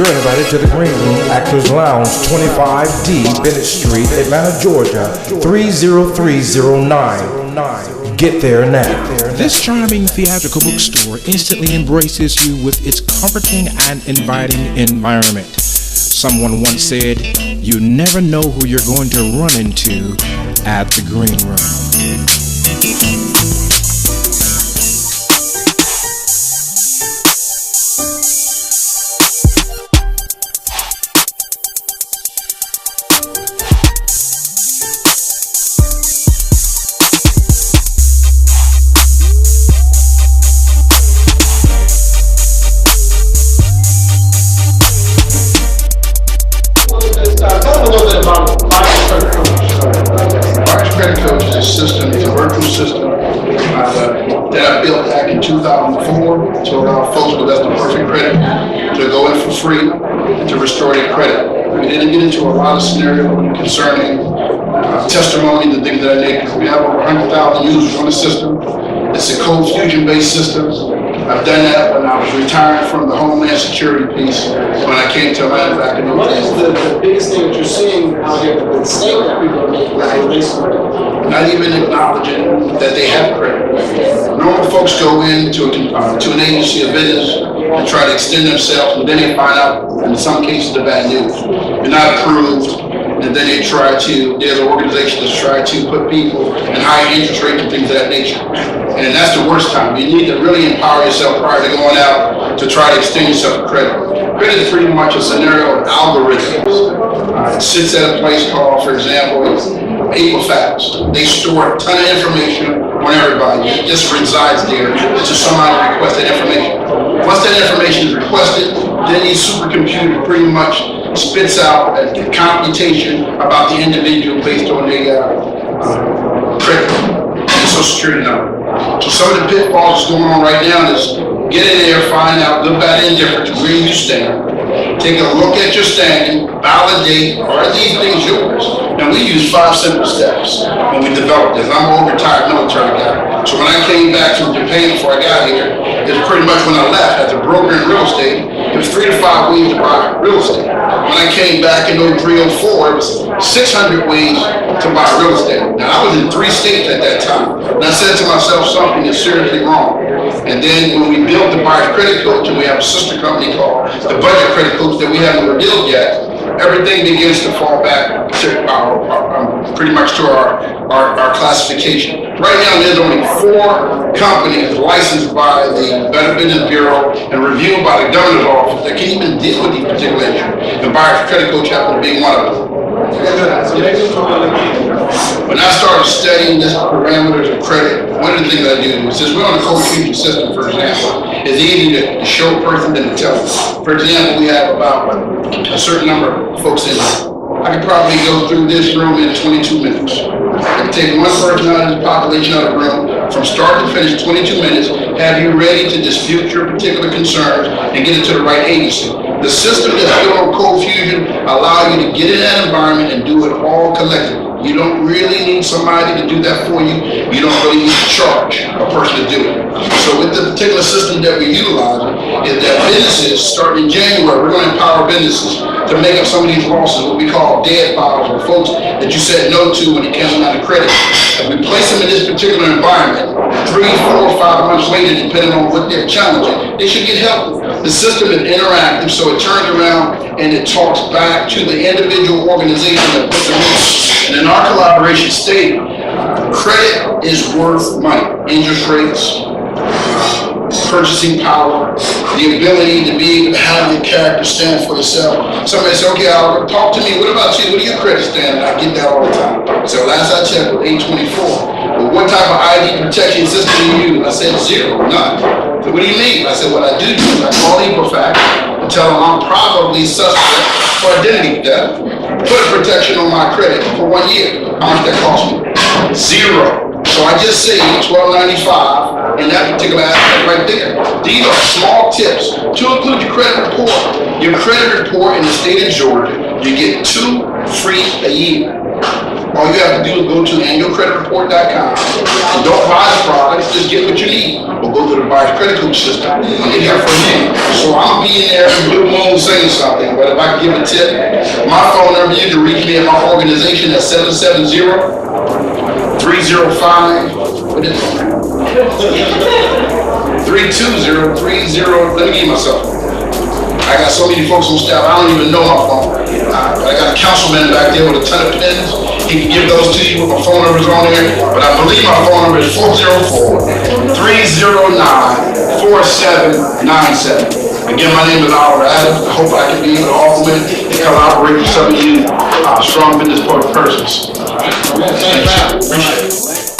You're invited to the Green Room Actors Lounge, 25D Bennett Street, Atlanta, Georgia, 30309. Get there now. This charming theatrical bookstore instantly embraces you with its comforting and inviting environment. Someone once said, you never know who you're going to run into at the Green Room. To allow folks with less than perfect credit to go in for free to restore their credit. We didn't get into a lot of scenarios concerning testimony and things of that nature. We have over 100,000 users on the system. It's a code fusion based system. I've done that when I was retired from the Homeland Security piece when I came to Atlanta back in the What is the biggest thing that you're seeing out here, the mistake that people are making with not even acknowledging that they have credit. Normal folks go into to an agency of business and try to extend themselves, and then they find out, in some cases, the bad news. You're not approved, and then they try to, there's an organization that's trying to put people in high interest rates and things of that nature. And that's the worst time. You need to really empower yourself prior to going out to try to extend yourself credit. Credit is pretty much a scenario of algorithms. It sits at a place called, for example, Equifax. They store a ton of information on everybody. It just resides there until somebody requests that information. Once that information is requested, then these supercomputers pretty much spits out a computation about the individual based on their credit and social security number. So some of the pitfalls that's going on right now is get in there, find out good, bad, and indifferent to where you stand. Take a look at your standing, validate, are these things yours? And we use 5 simple steps when we developed this. I'm an retired military guy. So when I came back from Japan before I got here, it was pretty much when I left as a broker in real estate, it was 3 to 5 ways to buy real estate. When I came back in 03, 04, it was 600 ways to buy real estate. Now I was in 3 states at that time. And I said to myself, something is seriously wrong. And then when we built the Buyer's Credit Coach, and we have a sister company called the Budget Credit Coach that we haven't revealed yet, everything begins to fall back to pretty much to our classification. Right now, there's only 4 companies licensed by the Better Business Bureau and reviewed by the governor's office that can even deal with these particular issues. The Buyer's Credit Coach happens to be one of them. When I started studying the parameters of credit, one of the things I do, since we're on the code fusion system, for example, it's easy to show a person than to tell them. For example, we have about a certain number of folks in here. I could probably go through this room in 22 minutes. I can take one person out of the population out of the room, from start to finish, 22 minutes, have you ready to dispute your particular concerns and get it to the right agency. The system that's built on Code Fusion allow you to get in that environment and do it all collectively. You don't really need somebody to do that for you. You don't really need to charge a person to do it. So with the particular system that we're utilizing, is that businesses, starting in January, we're going to empower businesses to make up some of these losses, what we call dead files, or folks that you said no to when it came out of credit. If we place them in this particular environment, 3, 4, 5 months later, depending on what they're challenging, they should get help. The system is interactive, so it turns around and it talks back to the individual organization that put them in. And in our collaboration state, credit is worth money. Interest rates, purchasing power, the ability to be able to have your character stand for yourself. Somebody say, okay, Albert, talk to me. What about you? What are your credit standards? I get that all the time. So last I checked was 824. But what type of ID protection system do you use? I said 0, none. So what do you mean? I said, what I do is I call Equifax and tell them I'm probably suspect for identity theft. Put protection on my credit for 1 year. How much that cost me? 0. So I just saved $12.95 in that particular aspect right there. These are small tips to include your credit report. Your credit report in the state of Georgia, you get 2 free a year. All you have to do is go to annualcreditreport.com and don't buy the product, just just get what you need, or go through the buyer's credit coach system and get that from me. So I'm being there and blue moon saying something, but if I can give a tip, my phone number, you can reach me at my organization at 770-305, what is it? 320-30, let me give myself. I got so many folks on staff, I don't even know my phone. But I got a councilman back there with a ton of pens. He can give those to you with my phone numbers on there. But I believe my phone number is 404-309-4797. Again, my name is Oliver Adams. I hope I can be able to offer it and collaborate with some of you strong business persons. Appreciate it.